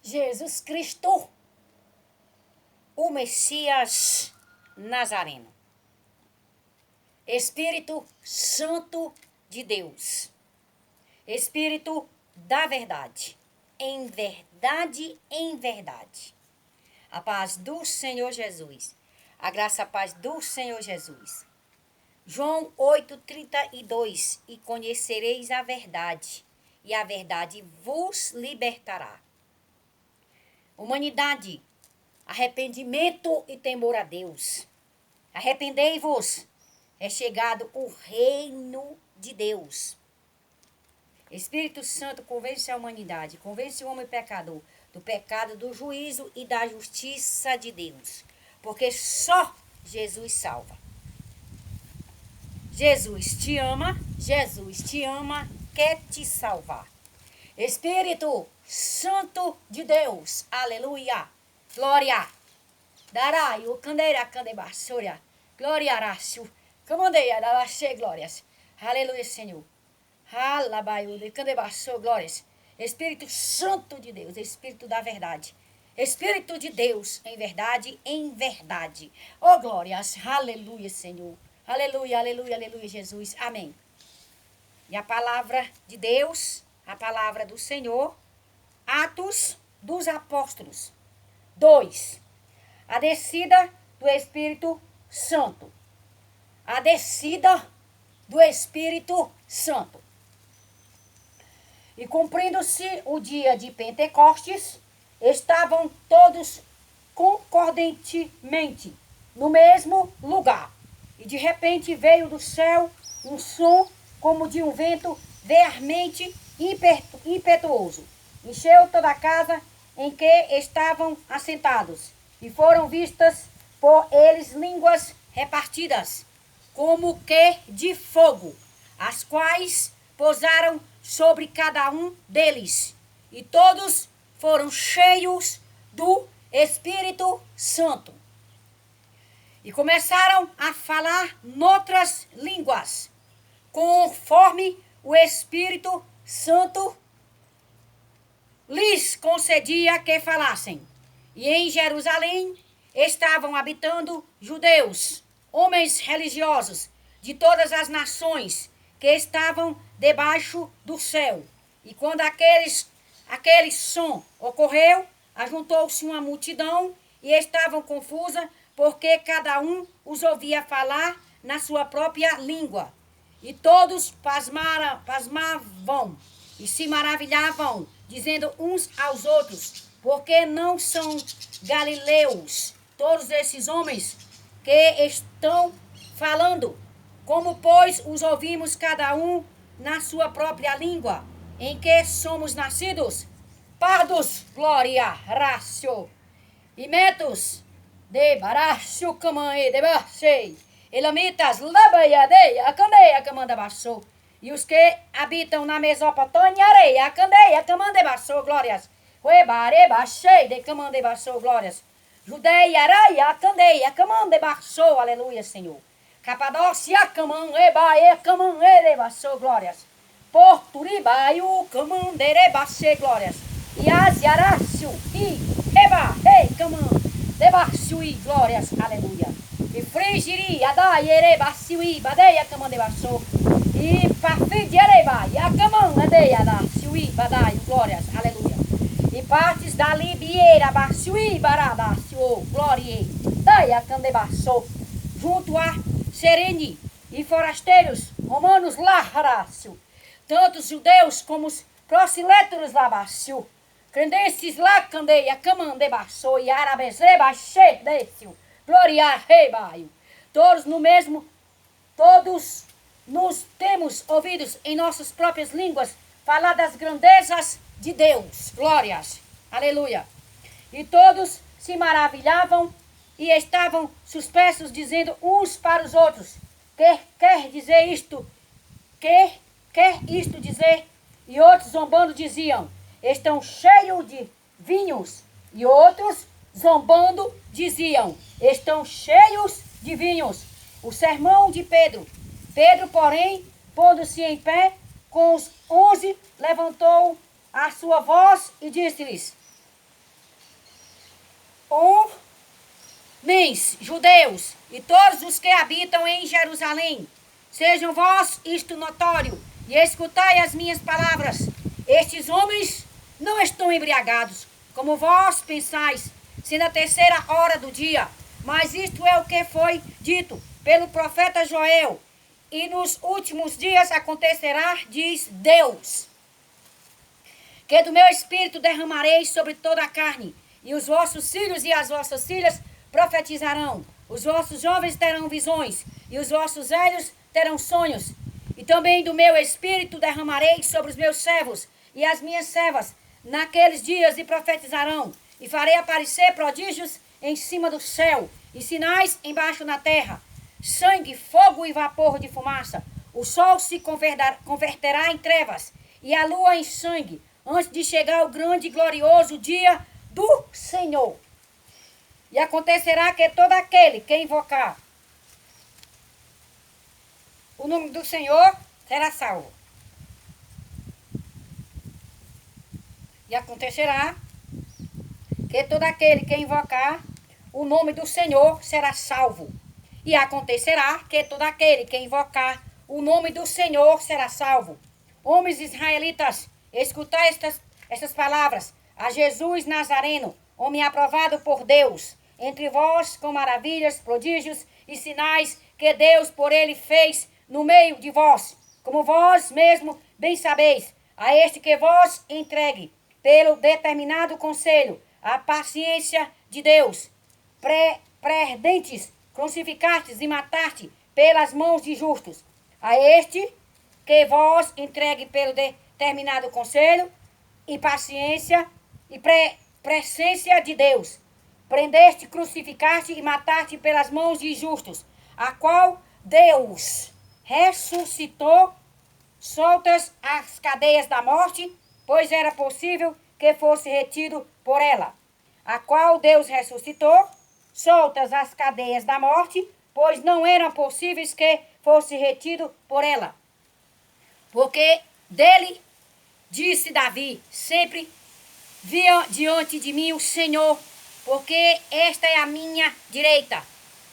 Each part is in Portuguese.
Jesus Cristo, o Messias Nazareno. Espírito Santo de Deus. Espírito da verdade. Em verdade, em verdade. A paz do Senhor Jesus. A graça e a paz do Senhor Jesus. João 8:32. E conhecereis a verdade, e a verdade vos libertará. Humanidade, arrependimento e temor a Deus. Arrependei-vos, é chegado o reino de Deus. Espírito Santo convence a humanidade, convence o homem pecador do pecado, do juízo e da justiça de Deus. Porque só Jesus salva. Jesus te ama, quer te salvar. Espírito Santo de Deus, aleluia, glória, darai, o candeira, candebassúria, glória, arácio, camandeia, dalache, glórias, aleluia, Senhor, alabaiude, candebassou, glórias, Espírito Santo de Deus, Espírito da verdade, Espírito de Deus, em verdade, oh glórias, aleluia, Senhor, aleluia, aleluia, aleluia, Jesus, amém. E a palavra de Deus, a palavra do Senhor, Atos dos Apóstolos 2. A descida do Espírito Santo. A descida do Espírito Santo. E cumprindo-se o dia de Pentecostes, estavam todos concordantemente no mesmo lugar. E de repente veio do céu um som como de um vento veemente impetuoso. Encheu toda a casa em que estavam assentados, e foram vistas por eles línguas repartidas, como que de fogo, as quais pousaram sobre cada um deles, e todos foram cheios do Espírito Santo. E começaram a falar noutras línguas, conforme o Espírito Santo lhes concedia que falassem. E em Jerusalém estavam habitando judeus, homens religiosos de todas as nações que estavam debaixo do céu. E quando aquele som ocorreu, ajuntou-se uma multidão e estavam confusa, porque cada um os ouvia falar na sua própria língua. E todos pasmavam e se maravilhavam, dizendo uns aos outros, porque não são galileus todos esses homens que estão falando? Como, pois, os ouvimos cada um na sua própria língua, em que somos nascidos? Pardos, glória, rácio, e metos, de barácio, camanhe, de bachei, elamitas, labaiadeia, candeia, camanda baixou. E os que habitam na Mesopotâmia, areia, candeia, camande baixou, glórias. Uebare, baixei, de camande baixou, glórias. Judeia, areia, candeia, camande baixou, aleluia, Senhor. Capadócia, caman, ebae, caman, ere, baixou, glórias. Porturibaiu, camandere, baixei, glórias. E Asiarácio, e eba, ei, caman, debaixo, e glórias, aleluia. E frigiri, adai, ere, baixo, e badeia, camande baixou. E parfide, ereba, e a caman, adeia, da, siui, badai, glórias, aleluia. E partes da libieira, baixui, barada, siu, glória, daia, candebaçou, junto a Serene e forasteiros, romanos lá, harácio, tanto os judeus como os proselitos lá, baixo, crendenses lá, candeia, camandebaçou, e árabes, rebaixê, desceu, glória, rebaio, todos nos temos ouvidos em nossas próprias línguas falar das grandezas de Deus. Glórias. Aleluia. E todos se maravilhavam e estavam suspensos, dizendo uns para os outros: quer dizer isto? Quer isto dizer? E outros zombando diziam: estão cheios de vinhos. E outros zombando diziam: estão cheios de vinhos. O sermão de Pedro. Pedro, porém, pondo-se em pé com os 11, levantou a sua voz e disse-lhes: homens, judeus, e todos os que habitam em Jerusalém, sejam vós isto notório, e escutai as minhas palavras. Estes homens não estão embriagados, como vós pensais, sendo a 3ª hora do dia. Mas isto é o que foi dito pelo profeta Joel. E nos últimos dias acontecerá, diz Deus, que do meu espírito derramarei sobre toda a carne, e os vossos filhos e as vossas filhas profetizarão, os vossos jovens terão visões, e os vossos velhos terão sonhos. E também do meu espírito derramarei sobre os meus servos e as minhas servas naqueles dias, e profetizarão, e farei aparecer prodígios em cima do céu, e sinais embaixo na terra, sangue, fogo e vapor de fumaça. O sol se converterá em trevas, e a lua em sangue, antes de chegar o grande e glorioso dia do Senhor. E acontecerá que todo aquele que invocar o nome do Senhor será salvo. E acontecerá que todo aquele que invocar o nome do Senhor será salvo. E acontecerá que todo aquele que invocar o nome do Senhor será salvo. Homens israelitas, escutai estas palavras. A Jesus Nazareno, homem aprovado por Deus, entre vós com maravilhas, prodígios e sinais que Deus por ele fez no meio de vós, como vós mesmo bem sabeis, a este que vós entregue pelo determinado conselho a paciência de Deus, pré-dentes, crucificastes e mataste pelas mãos de justos, a este que vós entregue pelo determinado conselho e paciência e presciência de Deus, prendeste, crucificaste e mataste pelas mãos de justos, a qual Deus ressuscitou, soltas as cadeias da morte, pois era possível que fosse retido por ela, a qual Deus ressuscitou, soltas as cadeias da morte, pois não eram possíveis que fosse retido por ela. Porque dele, disse Davi, sempre via diante de mim o Senhor, porque esta é a minha direita,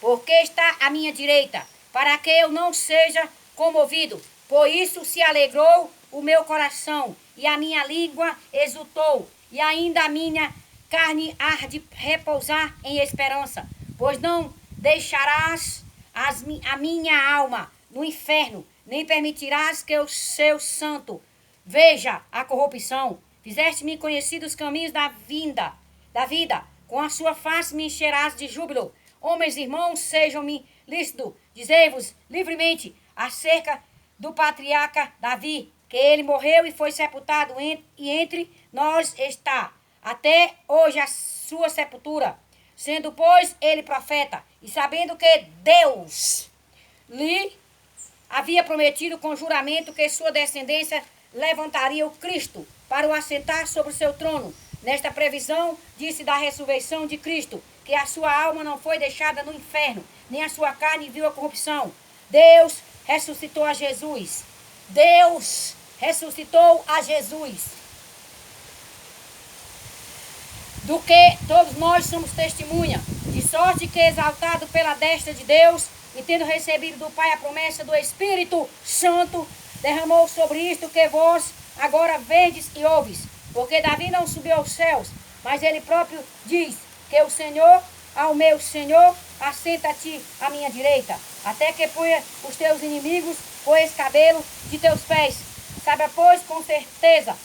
porque está à minha direita, para que eu não seja comovido. Por isso se alegrou o meu coração, e a minha língua exultou, e ainda a minha carne há de repousar em esperança, pois não deixarás a minha alma no inferno, nem permitirás que o seu santo veja a corrupção. Fizeste-me conhecer os caminhos da vida, com a sua face me encherás de júbilo. Homens, irmãos, sejam-me lícitos, dizei-vos livremente acerca do patriarca Davi, que ele morreu e foi sepultado, e entre nós está até hoje a sua sepultura, sendo, pois, ele profeta, e sabendo que Deus lhe havia prometido com juramento que sua descendência levantaria o Cristo para o assentar sobre o seu trono. Nesta previsão, disse da ressurreição de Cristo, que a sua alma não foi deixada no inferno, nem a sua carne viu a corrupção. Deus ressuscitou a Jesus. Deus ressuscitou a Jesus, do que todos nós somos testemunha, de sorte que, exaltado pela destra de Deus, e tendo recebido do Pai a promessa do Espírito Santo, derramou sobre isto que vós agora vedes e ouves. Porque Davi não subiu aos céus, mas ele próprio diz que o Senhor, ao meu Senhor, assenta-te à minha direita, até que ponha os teus inimigos por escabelo de teus pés. Saiba, pois, com certeza,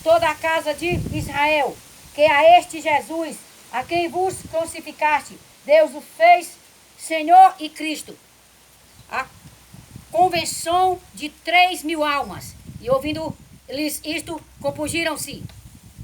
toda a casa de Israel, que a este Jesus, a quem vos crucificaste, Deus o fez Senhor e Cristo. A convenção de 3.000 almas. E ouvindo eles isto, compungiram-se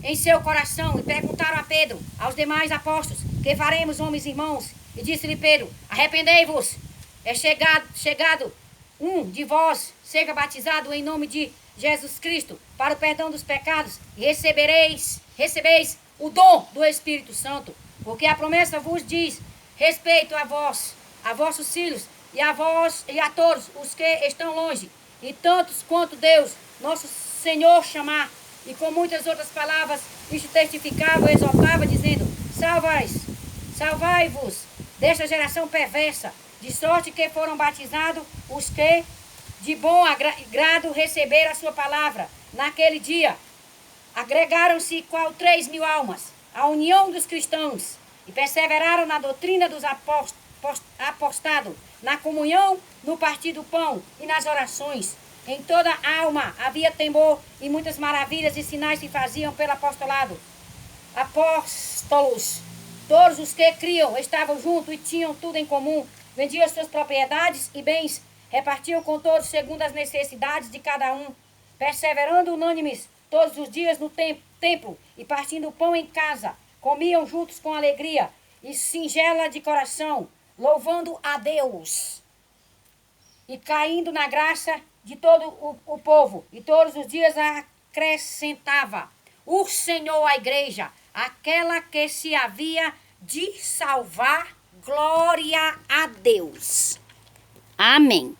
em seu coração e perguntaram a Pedro, aos demais apóstolos, que faremos, homens e irmãos? E disse-lhe Pedro, arrependei-vos, é chegado um de vós, seja batizado em nome de Jesus Cristo, para o perdão dos pecados, e recebeis o dom do Espírito Santo, porque a promessa vos diz respeito a vós, a vossos filhos, e a vós e a todos os que estão longe, e tantos quanto Deus, nosso Senhor, chamar. E com muitas outras palavras, isto testificava e exortava, dizendo, salvai-vos desta geração perversa, de sorte que foram batizados os que de bom grado receberam a sua palavra. Naquele dia, agregaram-se qual 3.000 almas à união dos cristãos e perseveraram na doutrina dos apostados, na comunhão, no partir do pão e nas orações. Em toda a alma havia temor e muitas maravilhas e sinais se faziam pelo apostolado. Apóstolos, todos os que criam estavam juntos e tinham tudo em comum, vendiam suas propriedades e bens, repartiam com todos segundo as necessidades de cada um, perseverando unânimes todos os dias no templo e partindo o pão em casa, comiam juntos com alegria e singela de coração, louvando a Deus e caindo na graça de todo o povo. E todos os dias acrescentava o Senhor à igreja, aquela que se havia de salvar. Glória a Deus. Amém.